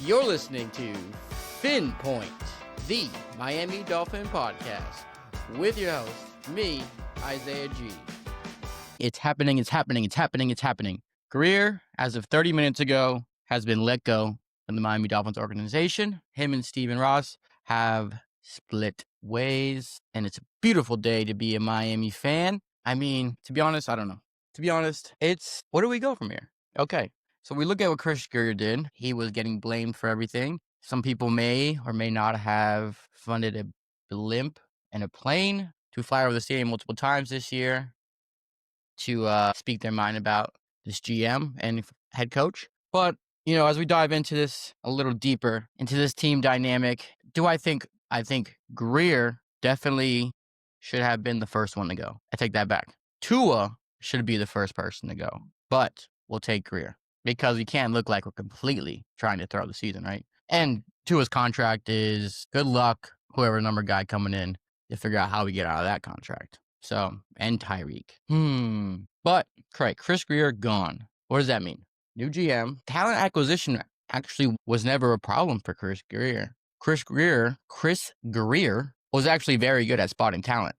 You're listening to Phin, the Miami Dolphin podcast, with your host, me, Isaiah G. It's happening. Grier, as of 30 minutes ago, has been let go from the Miami Dolphins organization. Him and Stephen Ross have split ways, and it's a beautiful day to be a Miami fan. I mean, to be honest, I don't know. To be honest, it's where do we go from here? Okay. So we look at what Chris Grier did. He was getting blamed for everything. Some people may or may not have funded a blimp and a plane to fly over the stadium multiple times this year to speak their mind about this GM and head coach. But, as we dive into this a little deeper, into this team dynamic, I think Grier definitely should have been the first one to go. I take that back. Tua should be the first person to go, but we'll take Grier because we can't look like we're completely trying to throw the season, right? And Tua's contract is good luck, whoever number guy coming in, to figure out how we get out of that contract. So, and Tyreek. But, Chris Grier gone. What does that mean? New GM. Talent acquisition actually was never a problem for Chris Grier. Chris Grier was actually very good at spotting talent,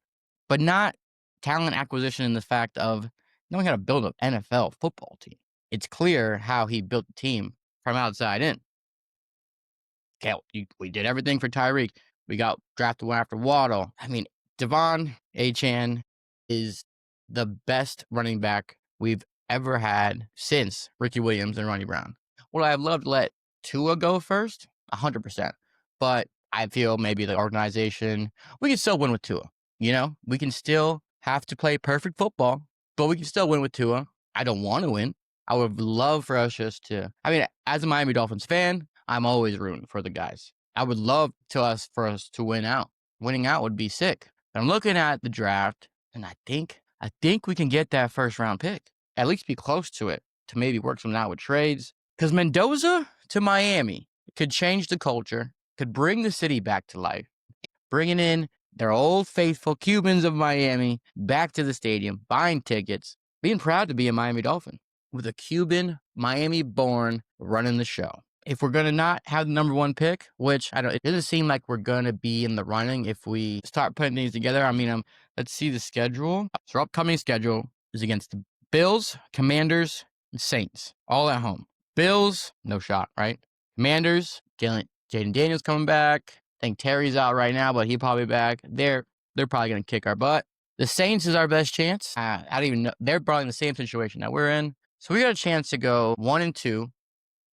but not talent acquisition in the fact of knowing how to build an NFL football team. It's clear how he built the team from outside in. Okay, we did everything for Tyreek. We got drafted one after Waddle. I mean, Devon Achane is the best running back we've ever had since Ricky Williams and Ronnie Brown. Would I have loved to let Tua go first? 100%. But I feel maybe the organization, we can still win with Tua. We can still have to play perfect football, but we can still win with Tua. I don't want to win. I would love for us as a Miami Dolphins fan, I'm always rooting for the guys. I would love for us to win out. Winning out would be sick. I'm looking at the draft, and I think we can get that first round pick. At least be close to it to maybe work something out with trades. Because Mendoza to Miami could change the culture, could bring the city back to life, bringing in their old faithful Cubans of Miami back to the stadium, buying tickets, being proud to be a Miami Dolphin with a Cuban, Miami-born running the show. If we're going to not have the number one pick, which it doesn't seem like we're going to be in the running if we start putting things together. I mean, let's see the schedule. So our upcoming schedule is against the Bills, Commanders, and Saints, all at home. Bills, no shot, right? Commanders, Jaden Daniels coming back. I think Terry's out right now, but he'll probably be back. They're probably going to kick our butt. The Saints is our best chance. I don't even know. They're probably in the same situation that we're in. So we got a chance to go 1-2 for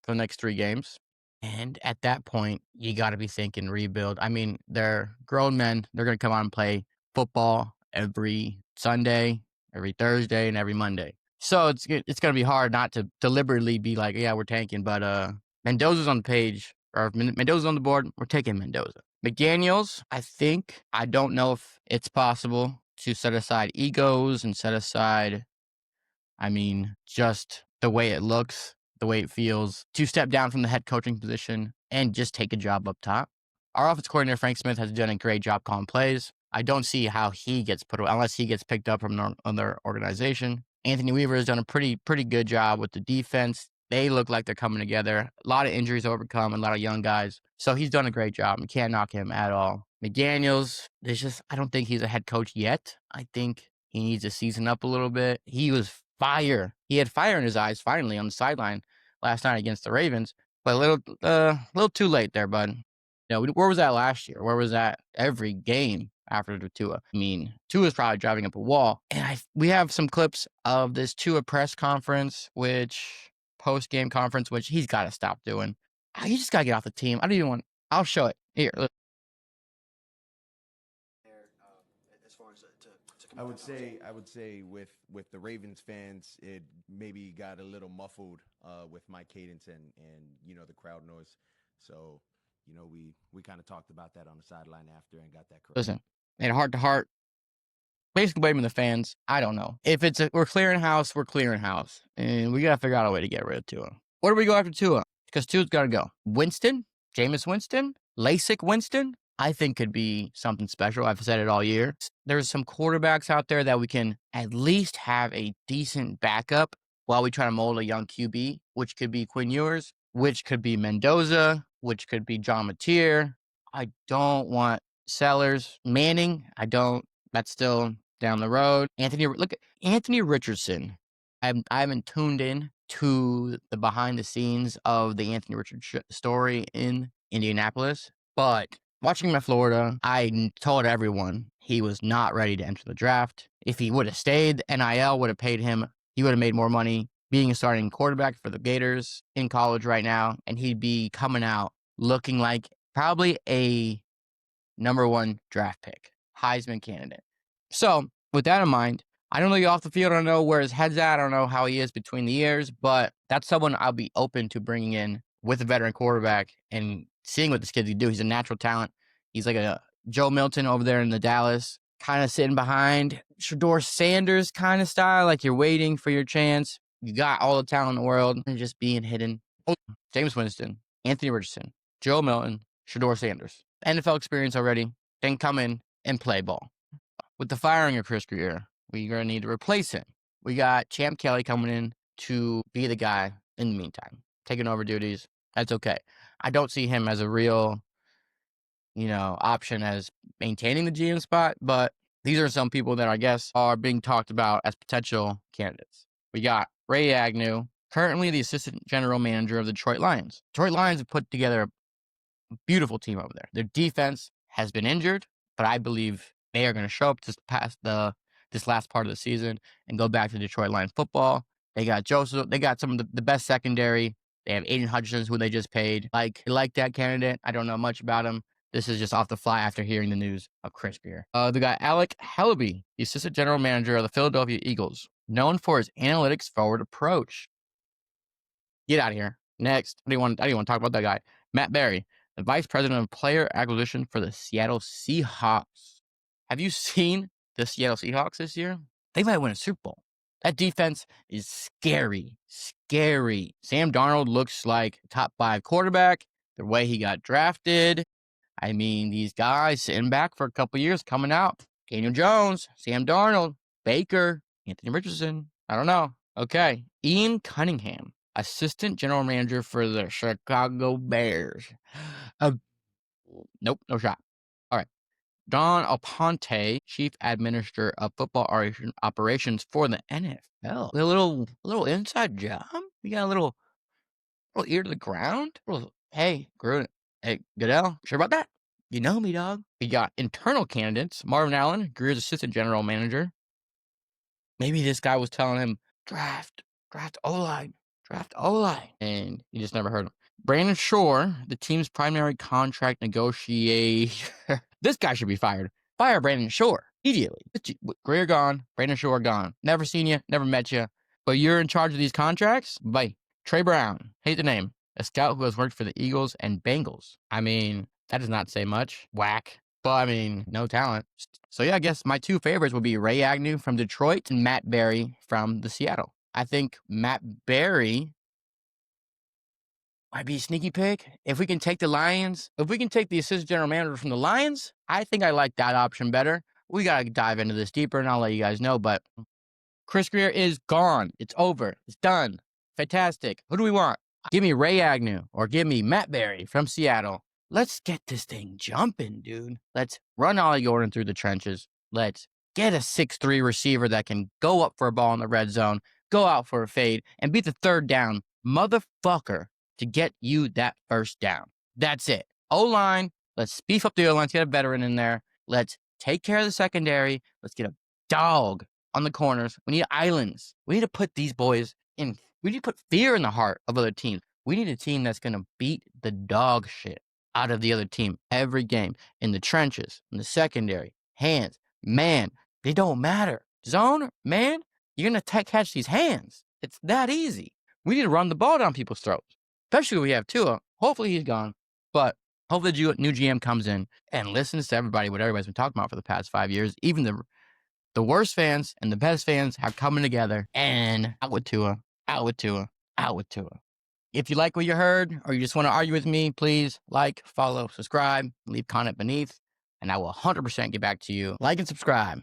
the next 3 games. And at that point, you got to be thinking rebuild. I mean, they're grown men. They're going to come out and play football every Sunday, every Thursday, and every Monday. So it's going to be hard not to deliberately be like, yeah, we're tanking. But Mendoza's on the page, or Mendoza's on the board. We're taking Mendoza. McDaniels, I don't know if it's possible to set aside egos and set aside, just the way it looks, the way it feels, to step down from the head coaching position and just take a job up top. Our offensive coordinator, Frank Smith, has done a great job calling plays. I don't see how he gets put away unless he gets picked up from another organization. Anthony Weaver has done a pretty good job with the defense. They look like they're coming together. A lot of injuries overcome, a lot of young guys. So he's done a great job. You can't knock him at all. McDaniels, I don't think he's a head coach yet. I think he needs to season up a little bit. He was fire. He had fire in his eyes finally on the sideline last night against the Ravens. But a little too late there, bud. Where was that last year? Where was that every game after the Tua? Tua's probably driving up a wall. And we have some clips of this Tua press conference, post-game conference, which he's got to stop doing. He just got to get off the team. I'll show it. Here, look. I would say with the Ravens fans, it maybe got a little muffled with my cadence and the crowd noise. So, we kind of talked about that on the sideline after and got that correct. Listen, and heart to heart, basically blaming the fans. I don't know. If we're clearing house, and we got to figure out a way to get rid of Tua. Where do we go after Tua? Because Tua's got to go. Jameis Winston, LASIK Winston, I think could be something special. I've said it all year. There's some quarterbacks out there that we can at least have a decent backup while we try to mold a young QB, which could be Quinn Ewers, which could be Mendoza, which could be John Mateer. I don't want Sellers. Manning, I don't. That's still down the road. Look at Anthony Richardson. I haven't tuned in to the behind the scenes of the Anthony Richardson story in Indianapolis, but watching him at Florida, I told everyone he was not ready to enter the draft. If he would have stayed, NIL would have paid him. He would have made more money being a starting quarterback for the Gators in college right now, and he'd be coming out looking like probably a number 1 draft pick, Heisman candidate. So with that in mind, I don't know you off the field. I don't know where his head's at. I don't know how he is between the ears, but that's someone I'll be open to bringing in with a veteran quarterback and seeing what this kid can do. He's a natural talent. He's like a Joe Milton over there in the Dallas, kind of sitting behind Shedeur Sanders kind of style, like you're waiting for your chance. You got all the talent in the world and just being hidden. Oh, James Winston, Anthony Richardson, Joe Milton, Shedeur Sanders. NFL experience already. Then come in and play ball. With the firing of Chris Grier, we're going to need to replace him. We got Champ Kelly coming in to be the guy in the meantime, taking over duties. That's okay. I don't see him as a real, option as maintaining the GM spot, but these are some people that I guess are being talked about as potential candidates. We got Ray Agnew, currently the assistant general manager of the Detroit Lions. Detroit Lions have put together a beautiful team over there. Their defense has been injured, but I believe they are going to show up this last part of the season and go back to Detroit Lions football. They got Joseph. They got some of the best secondary. They have Aiden Hutchinson, who they just paid. Like that candidate. I don't know much about him. This is just off the fly after hearing the news of Chris Grier. They got Alec Hellaby, the assistant general manager of the Philadelphia Eagles, known for his analytics forward approach. Get out of here. Next, I don't even want to talk about that guy. Matt Berry, the vice president of player acquisition for the Seattle Seahawks. Have you seen the Seattle Seahawks this year? They might win a Super Bowl. That defense is scary. Scary. Sam Darnold looks like a top 5 quarterback. The way he got drafted. I mean, these guys sitting back for a couple years coming out. Daniel Jones, Sam Darnold, Baker, Anthony Richardson. I don't know. Okay. Ian Cunningham, assistant general manager for the Chicago Bears. Nope, no shot. All right. Don Alponte, chief administrator of football operations for the NFL. A little inside job. You got a little ear to the ground. Hey, Gruden. Hey, Goodell. Sure about that? You know me, dog. We got internal candidates. Marvin Allen, Grier's assistant general manager. Maybe this guy was telling him, draft O-line, and he just never heard him. Brandon Shore, the team's primary contract negotiator. This guy should be fired. Fire Brandon Shore immediately. Grier gone, Brandon Shore gone. Never seen you, never met you, but you're in charge of these contracts? Bye. Trey Brown, hate the name, a scout who has worked for the Eagles and Bengals. I mean, that does not say much. Whack. But I mean, no talent. So yeah, I guess my 2 favorites would be Ray Agnew from Detroit and Matt Berry from the Seattle. I think Matt Berry might be a sneaky pick. If we can take the Lions, if we can take the assistant general manager from the Lions, I think I like that option better. We got to dive into this deeper and I'll let you guys know, but Chris Grier is gone. It's over. It's done. Fantastic. Who do we want? Give me Ray Agnew or give me Matt Berry from Seattle. Let's get this thing jumping, dude. Let's run Ollie Gordon through the trenches. Let's get a 6'3" receiver that can go up for a ball in the red zone, go out for a fade, and beat the third down motherfucker to get you that first down. That's it. O-line, let's beef up the O-line. Let's get a veteran in there. Let's take care of the secondary. Let's get a dog on the corners. We need islands. We need to put these boys in. We need to put fear in the heart of other teams. We need a team that's going to beat the dog shit out of the other team every game. In the trenches, in the secondary, hands, man, they don't matter. Zone, man, you're going to catch these hands. It's that easy. We need to run the ball down people's throats, especially when we have Tua. Hopefully he's gone, but hopefully the new GM comes in and listens to everybody, what everybody's been talking about for the past 5 years. Even the worst fans and the best fans are coming together and out with Tua, out with Tua, out with Tua. If you like what you heard or you just want to argue with me, please like, follow, subscribe, leave comment beneath, and I will 100% get back to you. Like and subscribe.